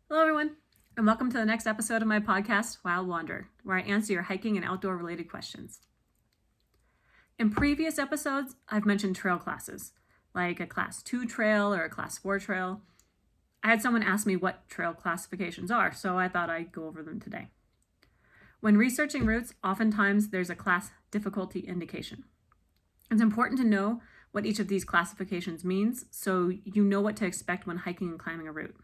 Hello, everyone, and welcome to the next episode of my podcast, Wild Wander, where I answer your hiking and outdoor related questions. In previous episodes, I've mentioned trail classes, like a Class 2 trail or a Class 4 trail. I had someone ask me what trail classifications are, so I thought I'd go over them today. When researching routes, oftentimes there's a class difficulty indication. It's important to know what each of these classifications means so you know what to expect when hiking and climbing a route.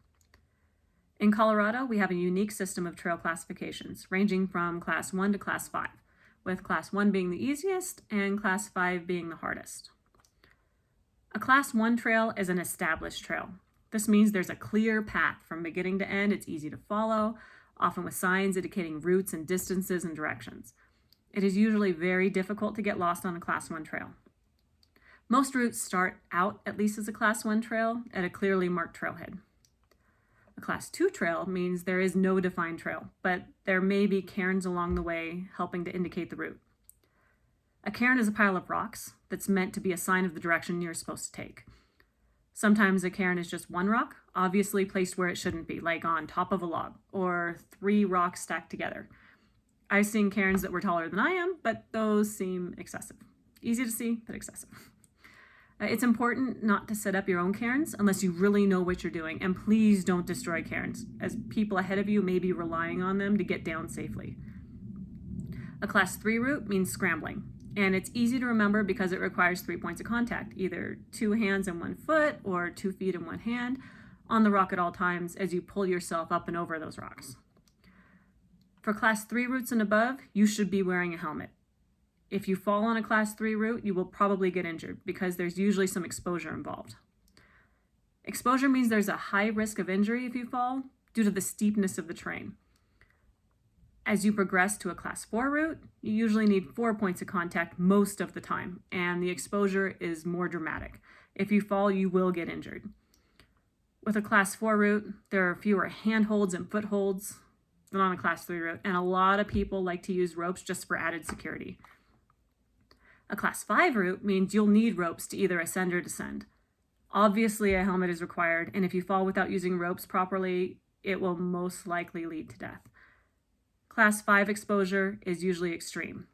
In Colorado, we have a unique system of trail classifications, ranging from Class 1 to Class 5, with Class 1 being the easiest and Class 5 being the hardest. A Class 1 trail is an established trail. This means there's a clear path from beginning to end. It's easy to follow, often with signs indicating routes and distances and directions. It is usually very difficult to get lost on a Class 1 trail. Most routes start out at least as a Class 1 trail at a clearly marked trailhead. A Class 2 trail means there is no defined trail, but there may be cairns along the way helping to indicate the route. A cairn is a pile of rocks that's meant to be a sign of the direction you're supposed to take. Sometimes a cairn is just one rock, obviously placed where it shouldn't be, like on top of a log, or 3 rocks stacked together. I've seen cairns that were taller than I am, but those seem excessive. Easy to see, but excessive. It's important not to set up your own cairns unless you really know what you're doing, and please don't destroy cairns, as people ahead of you may be relying on them to get down safely. A Class 3 route means scrambling, and it's easy to remember because it requires 3 points of contact, either 2 hands and 1 foot or 2 feet and 1 hand, on the rock at all times as you pull yourself up and over those rocks. For Class 3 routes and above, you should be wearing a helmet. If you fall on a Class 3 route, you will probably get injured because there's usually some exposure involved. Exposure means there's a high risk of injury if you fall due to the steepness of the terrain. As you progress to a Class 4 route, you usually need 4 points of contact most of the time, and the exposure is more dramatic. If you fall, you will get injured. With a Class 4 route, there are fewer handholds and footholds than on a Class 3 route, and a lot of people like to use ropes just for added security. A Class 5 route means you'll need ropes to either ascend or descend. Obviously, a helmet is required, and if you fall without using ropes properly, it will most likely lead to death. Class 5 exposure is usually extreme.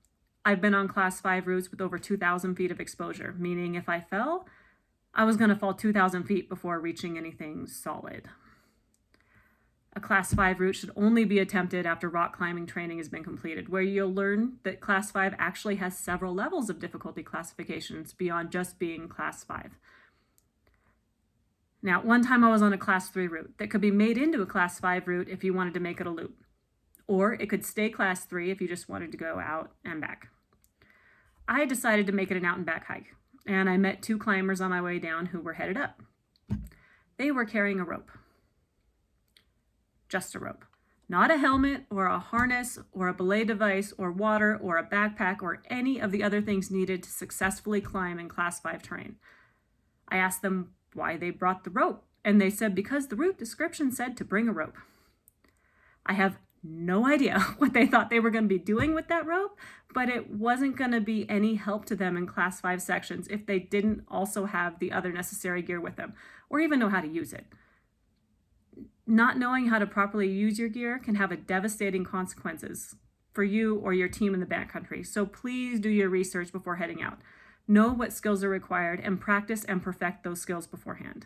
I've been on Class 5 routes with over 2,000 feet of exposure, meaning if I fell, I was going to fall 2,000 feet before reaching anything solid. A Class 5 route should only be attempted after rock climbing training has been completed, where you'll learn that Class 5 actually has several levels of difficulty classifications beyond just being Class 5. Now, one time I was on a Class 3 route that could be made into a Class 5 route if you wanted to make it a loop, or it could stay Class 3 if you just wanted to go out and back. I decided to make it an out and back hike, and I met 2 climbers on my way down who were headed up. They were carrying a rope. Just a rope. Not a helmet or a harness or a belay device or water or a backpack or any of the other things needed to successfully climb in Class 5 terrain. I asked them why they brought the rope, and they said because the route description said to bring a rope. I have no idea what they thought they were going to be doing with that rope, but it wasn't going to be any help to them in Class 5 sections if they didn't also have the other necessary gear with them or even know how to use it. Not knowing how to properly use your gear can have devastating consequences for you or your team in the backcountry, so please do your research before heading out. Know what skills are required and practice and perfect those skills beforehand.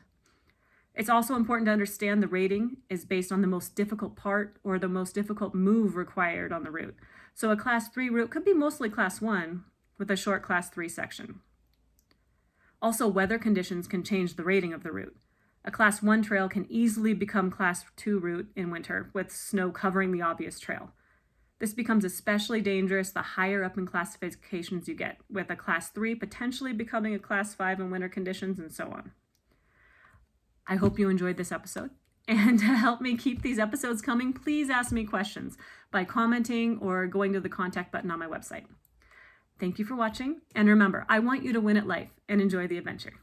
It's also important to understand the rating is based on the most difficult part or the most difficult move required on the route. So a Class 3 route could be mostly Class 1 with a short Class 3 section. Also, weather conditions can change the rating of the route. A Class 1 trail can easily become Class 2 route in winter with snow covering the obvious trail. This becomes especially dangerous the higher up in classifications you get, with a Class 3 potentially becoming a Class 5 in winter conditions and so on. I hope you enjoyed this episode. And to help me keep these episodes coming, please ask me questions by commenting or going to the contact button on my website. Thank you for watching. And remember, I want you to win at life and enjoy the adventure.